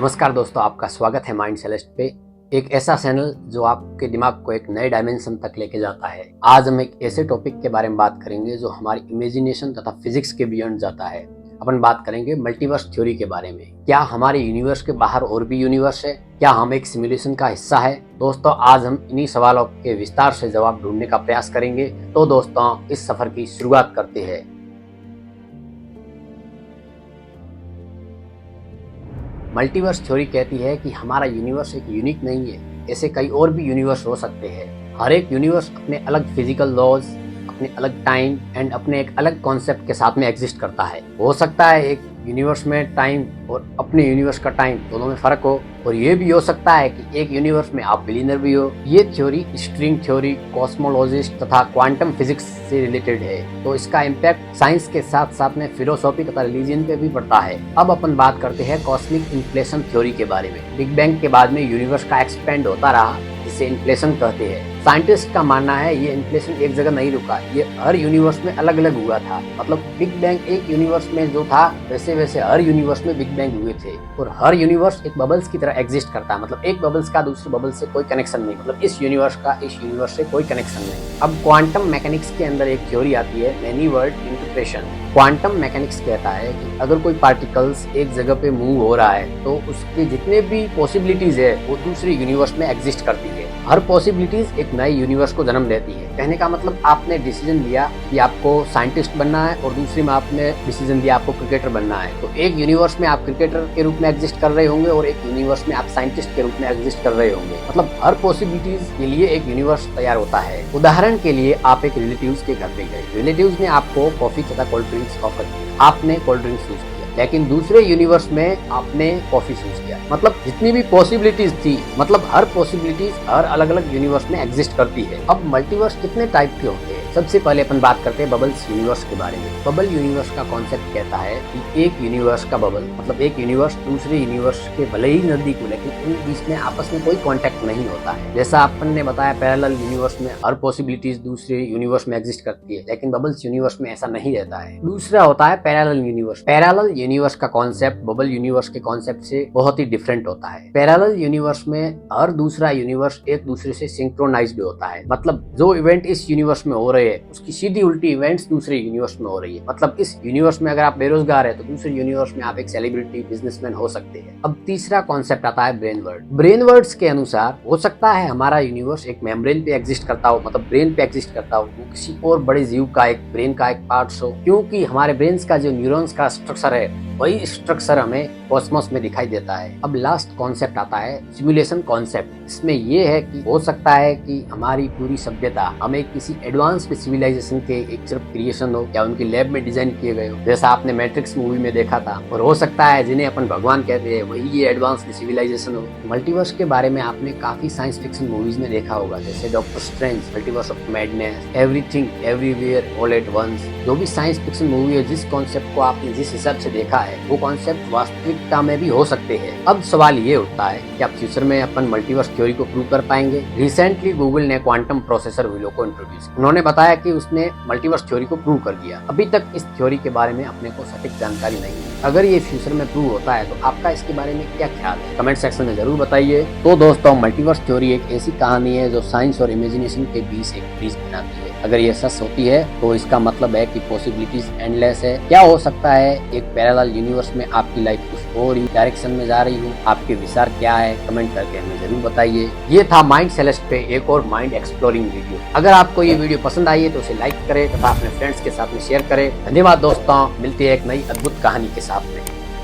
नमस्कार दोस्तों, आपका स्वागत है माइंड सेलेस्ट पे। एक ऐसा चैनल जो आपके दिमाग को एक नए डायमेंशन तक लेके जाता है। आज हम एक ऐसे टॉपिक के बारे में बात करेंगे जो हमारी इमेजिनेशन तथा फिजिक्स के बियॉन्ड जाता है। अपन बात करेंगे मल्टीवर्स थ्योरी के बारे में। क्या हमारे यूनिवर्स के बाहर और भी यूनिवर्स है? क्या हम एक सिमुलेशन का हिस्सा है? दोस्तों, आज हम इन्हीं सवालों के विस्तार से जवाब ढूंढने का प्रयास करेंगे। तो दोस्तों, इस सफर की शुरुआत करते हैं। मल्टीवर्स थ्योरी कहती है कि हमारा यूनिवर्स एक यूनिक नहीं है, ऐसे कई और भी यूनिवर्स हो सकते हैं। हर एक यूनिवर्स अपने अलग फिजिकल लॉज, अपने अलग टाइम एंड अपने एक अलग कॉन्सेप्ट के साथ में एग्जिस्ट करता है। हो सकता है एक यूनिवर्स में टाइम और अपने यूनिवर्स का टाइम दोनों में फर्क हो, और ये भी हो सकता है कि एक यूनिवर्स में आप बिलीनियर भी हो। ये थ्योरी स्ट्रिंग थ्योरी, कॉस्मोलॉजिस्ट तथा क्वांटम फिजिक्स से रिलेटेड है, तो इसका इम्पैक्ट साइंस के साथ साथ में फिलोसॉफी तथा रिलीजन पे भी पड़ता है। अब अपन बात करते हैं कॉस्मिक इन्फ्लेशन थ्योरी के बारे में। बिग बैंग के बाद में यूनिवर्स का एक्सपेंड होता रहा, जिसे इन्फ्लेशन कहते हैं। साइंटिस्ट का मानना है ये इन्फ्लेशन एक जगह नहीं रुका, ये हर यूनिवर्स में अलग अलग हुआ था। मतलब बिग बैंग एक यूनिवर्स में जो था, वैसे वैसे हर यूनिवर्स में बिग बैंग हुए थे, और हर यूनिवर्स एक बबल्स की तरह एग्जिस्ट करता है। मतलब एक बबल्स का दूसरे बबल्स से कोई कनेक्शन नहीं, मतलब इस यूनिवर्स का इस यूनिवर्स से कोई कनेक्शन नहीं। अब क्वांटम मैकेनिक्स के अंदर एक थ्योरी आती है, many world interpretation. Quantum mechanics कहता है कि अगर कोई पार्टिकल्स एक जगह पे मूव हो रहा है, तो उसके जितने भी पॉसिबिलिटीज है वो दूसरे यूनिवर्स में एग्जिस्ट करती है। हर पॉसिबिलिटीज एक नए यूनिवर्स को जन्म देती है। कहने का मतलब, आपने डिसीजन लिया कि आपको साइंटिस्ट बनना है, और दूसरे में आपने डिसीजन लिया आपको क्रिकेटर बनना है, तो एक यूनिवर्स में आप क्रिकेटर के रूप में एग्जिस्ट कर रहे होंगे और एक यूनिवर्स में आप साइंटिस्ट के रूप में एग्जिस्ट कर रहे होंगे। मतलब हर पॉसिबिलिटीज के लिए एक यूनिवर्स तैयार होता है। उदाहरण के लिए, आप एक रिलेटिव्स के घर पे गए, रिलेटिव्स ने आपको कॉफी तथा कोल्ड ड्रिंक्स ऑफर की, आपने कोल्ड ड्रिंक्स चूज किया, लेकिन दूसरे यूनिवर्स में आपने कॉफी चूज किया। मतलब जितनी भी पॉसिबिलिटीज थी, मतलब हर पॉसिबिलिटीज हर अलग अलग यूनिवर्स में एग्जिस्ट करती है। अब मल्टीवर्स कितने टाइप के होते हैं? सबसे पहले अपन बात करते हैं बबल्स यूनिवर्स के बारे में। बबल यूनिवर्स का कॉन्सेप्ट कहता है कि एक यूनिवर्स का बबल, मतलब एक यूनिवर्स दूसरे यूनिवर्स के भले ही नजदीक हो, लेकिन उन बीच में आपस में कोई कांटेक्ट नहीं होता है। जैसा अपन ने बताया, पैरेलल यूनिवर्स में हर पॉसिबिलिटीज दूसरे यूनिवर्स में एग्जिस्ट करती है, लेकिन बबल्स यूनिवर्स में ऐसा नहीं रहता है। दूसरा होता है पैरेलल यूनिवर्स। पैरेलल यूनिवर्स का कॉन्सेप्ट बबल यूनिवर्स के कॉन्सेप्ट से बहुत ही डिफरेंट होता है। पैरेलल यूनिवर्स में हर दूसरा यूनिवर्स एक दूसरे से सिंक्रोनाइज्ड होता है। मतलब जो इवेंट इस यूनिवर्स में हो रहे हैं, उसकी सीधी उल्टी इवेंट्स दूसरे यूनिवर्स में हो रही है। मतलब इस यूनिवर्स में अगर आप बेरोजगार है, तो दूसरे यूनिवर्स में आप एक सेलिब्रिटी बिजनेसमैन हो सकते हैं। अब तीसरा कॉन्सेप्ट आता है ब्रेन वर्ल्ड। ब्रेन वर्ल्ड्स के अनुसार हो सकता है हमारा यूनिवर्स एक मेम्ब्रेन पे एग्जिस्ट करता हो, मतलब ब्रेन पे एग्जिस्ट करता हो, वो किसी और बड़े जीव का एक ब्रेन का एक पार्ट हो, क्योंकि हमारे ब्रेन का जो न्यूरॉन्स का स्ट्रक्चर है, वही स्ट्रक्चर हमें कॉस्मोस में दिखाई देता है। अब लास्ट कॉन्सेप्ट आता है सिमुलेशन कॉन्सेप्ट। इसमें यह है कि हो सकता है कि हमारी पूरी सभ्यता हमें किसी एडवांस सिविलाइजेशन के एक सिर्फ क्रिएशन हो, या उनकी लैब में डिजाइन किए गए हो, जैसा आपने मैट्रिक्स मूवी में देखा था। और हो सकता है जिन्हें अपन भगवान कहते हैं, वही ये एडवांस सिविलाइजेशन हो। मल्टीवर्स के बारे में आपने काफी साइंस फिक्शन मूवीज में देखा होगा, जैसे doctor Strange, Multiverse of Madness, Everything Everywhere All at Once. जो भी साइंस फिक्शन मूवी है, जिस कॉन्सेप्ट को आपने जिस हिसाब से देखा है, वो कॉन्सेप्ट वास्तविकता में भी हो सकते हैं। अब सवाल ये उठता है, क्या फ्यूचर में अपन मल्टीवर्स थ्योरी को प्रूव कर पाएंगे? रिसेंटली गूगल ने क्वांटम प्रोसेसर विलो को इंट्रोड्यूस किया। उन्होंने बताया कि उसने मल्टीवर्स थ्योरी को प्रूव कर दिया। अभी तक इस थ्योरी के बारे में अपने को सटीक जानकारी नहीं है। अगर ये फ्यूचर में प्रूव होता है, तो आपका इसके बारे में क्या ख्याल है? कमेंट सेक्शन में जरूर बताइए। तो दोस्तों, मल्टीवर्स थ्योरी एक ऐसी कहानी है जो साइंस और इमेजिनेशन के बीच एक ब्रिज बनाती है। अगर ये सच होती है, तो इसका मतलब है कि पॉसिबिलिटीज एंडलेस है। क्या हो सकता है एक पैरेलल यूनिवर्स में आपकी लाइफ कुछ और ही डायरेक्शन में जा रही हो? आपके विचार क्या है? कमेंट करके हमें जरूर बताइए। ये था माइंड सेलेस्ट पे एक और माइंड एक्सप्लोरिंग वीडियो। अगर आपको ये वीडियो पसंद आई है, तो उसे लाइक करें तथा अपने फ्रेंड्स के साथ में शेयर करें। धन्यवाद दोस्तों, मिलते हैं एक नई अद्भुत कहानी के साथ में।